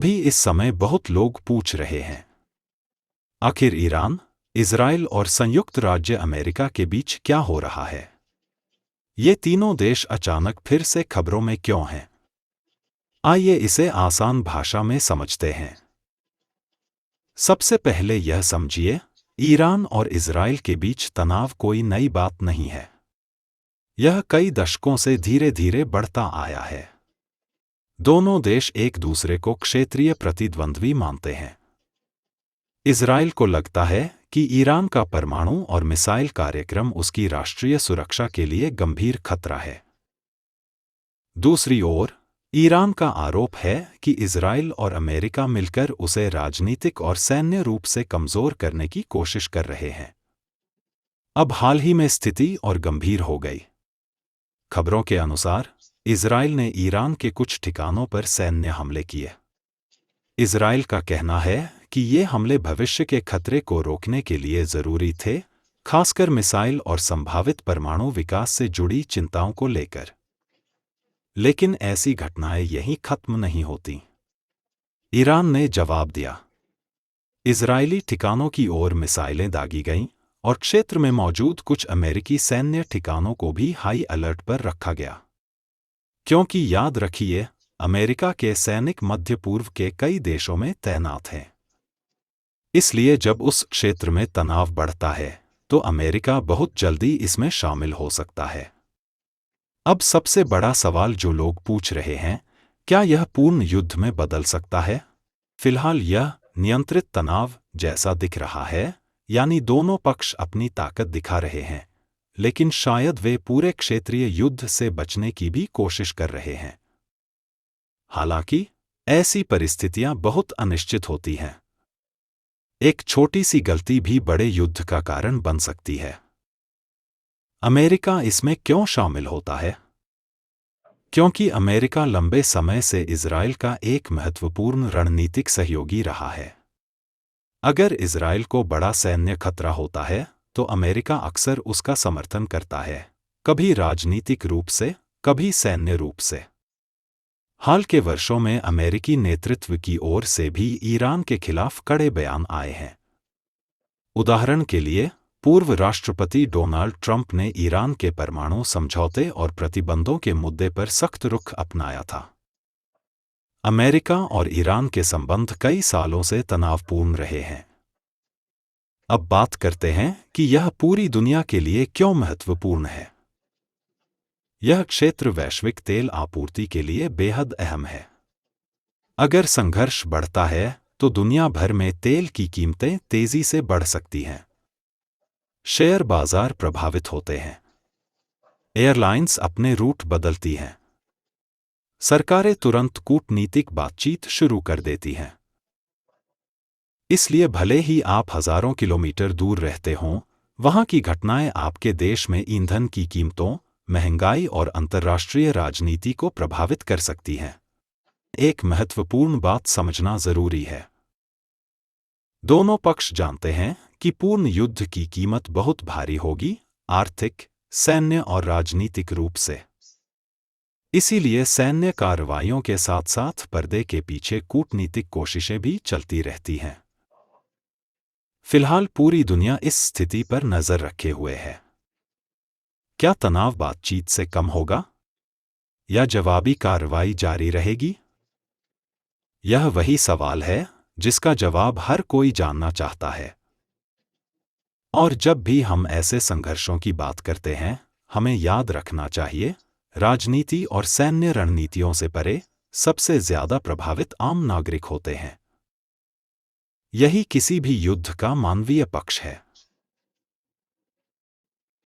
भी इस समय बहुत लोग पूछ रहे हैं, आखिर ईरान, इजराइल और संयुक्त राज्य अमेरिका के बीच क्या हो रहा है? ये तीनों देश अचानक फिर से खबरों में क्यों हैं? आइए इसे आसान भाषा में समझते हैं। सबसे पहले यह समझिए, ईरान और इजराइल के बीच तनाव कोई नई बात नहीं है। यह कई दशकों से धीरे धीरे बढ़ता आया है। दोनों देश एक दूसरे को क्षेत्रीय प्रतिद्वंद्वी मानते हैं। इजराइल को लगता है कि ईरान का परमाणु और मिसाइल कार्यक्रम उसकी राष्ट्रीय सुरक्षा के लिए गंभीर खतरा है। दूसरी ओर, ईरान का आरोप है कि इजराइल और अमेरिका मिलकर उसे राजनीतिक और सैन्य रूप से कमजोर करने की कोशिश कर रहे हैं। अब हाल ही में स्थिति और गंभीर हो गई। खबरों के अनुसार, इजराइल ने ईरान के कुछ ठिकानों पर सैन्य हमले किए। इजराइल का कहना है कि ये हमले भविष्य के खतरे को रोकने के लिए जरूरी थे, खासकर मिसाइल और संभावित परमाणु विकास से जुड़ी चिंताओं को लेकर। लेकिन ऐसी घटनाएं यहीं खत्म नहीं होती। ईरान ने जवाब दिया। इजरायली ठिकानों की ओर मिसाइलें दागी गईं और क्षेत्र में मौजूद कुछ अमेरिकी सैन्य ठिकानों को भी हाई अलर्ट पर रखा गया। क्योंकि याद रखिए, अमेरिका के सैनिक मध्य पूर्व के कई देशों में तैनात हैं। इसलिए जब उस क्षेत्र में तनाव बढ़ता है, तो अमेरिका बहुत जल्दी इसमें शामिल हो सकता है। अब सबसे बड़ा सवाल जो लोग पूछ रहे हैं, क्या यह पूर्ण युद्ध में बदल सकता है? फिलहाल यह नियंत्रित तनाव जैसा दिख रहा है, यानी दोनों पक्ष अपनी ताकत दिखा रहे हैं, लेकिन शायद वे पूरे क्षेत्रीय युद्ध से बचने की भी कोशिश कर रहे हैं। हालांकि ऐसी परिस्थितियां बहुत अनिश्चित होती हैं। एक छोटी सी गलती भी बड़े युद्ध का कारण बन सकती है। अमेरिका इसमें क्यों शामिल होता है? क्योंकि अमेरिका लंबे समय से इजराइल का एक महत्वपूर्ण रणनीतिक सहयोगी रहा है। अगर इजराइल को बड़ा सैन्य खतरा होता है, तो अमेरिका अक्सर उसका समर्थन करता है, कभी राजनीतिक रूप से, कभी सैन्य रूप से। हाल के वर्षों में अमेरिकी नेतृत्व की ओर से भी ईरान के खिलाफ कड़े बयान आए हैं। उदाहरण के लिए, पूर्व राष्ट्रपति डोनाल्ड ट्रंप ने ईरान के परमाणु समझौते और प्रतिबंधों के मुद्दे पर सख्त रुख अपनाया था। अमेरिका और ईरान के संबंध कई सालों से तनावपूर्ण रहे हैं। अब बात करते हैं कि यह पूरी दुनिया के लिए क्यों महत्वपूर्ण है। यह क्षेत्र वैश्विक तेल आपूर्ति के लिए बेहद अहम है। अगर संघर्ष बढ़ता है, तो दुनिया भर में तेल की कीमतें तेजी से बढ़ सकती हैं। शेयर बाजार प्रभावित होते हैं। एयरलाइंस अपने रूट बदलती हैं। सरकारें तुरंत कूटनीतिक बातचीत शुरू कर देती हैं। इसलिए भले ही आप हजारों किलोमीटर दूर रहते हों, वहां की घटनाएं आपके देश में ईंधन की कीमतों, महंगाई और अंतर्राष्ट्रीय राजनीति को प्रभावित कर सकती हैं। एक महत्वपूर्ण बात समझना जरूरी है। दोनों पक्ष जानते हैं कि पूर्ण युद्ध की कीमत बहुत भारी होगी, आर्थिक, सैन्य और राजनीतिक रूप से। इसीलिए सैन्य कार्रवाइयों के साथ साथ पर्दे के पीछे कूटनीतिक कोशिशें भी चलती रहती हैं। फिलहाल पूरी दुनिया इस स्थिति पर नजर रखे हुए है। क्या तनाव बातचीत से कम होगा? या जवाबी कार्रवाई जारी रहेगी? यह वही सवाल है जिसका जवाब हर कोई जानना चाहता है। और जब भी हम ऐसे संघर्षों की बात करते हैं, हमें याद रखना चाहिए, राजनीति और सैन्य रणनीतियों से परे सबसे ज्यादा प्रभावित आम नागरिक होते हैं। यही किसी भी युद्ध का मानवीय पक्ष है।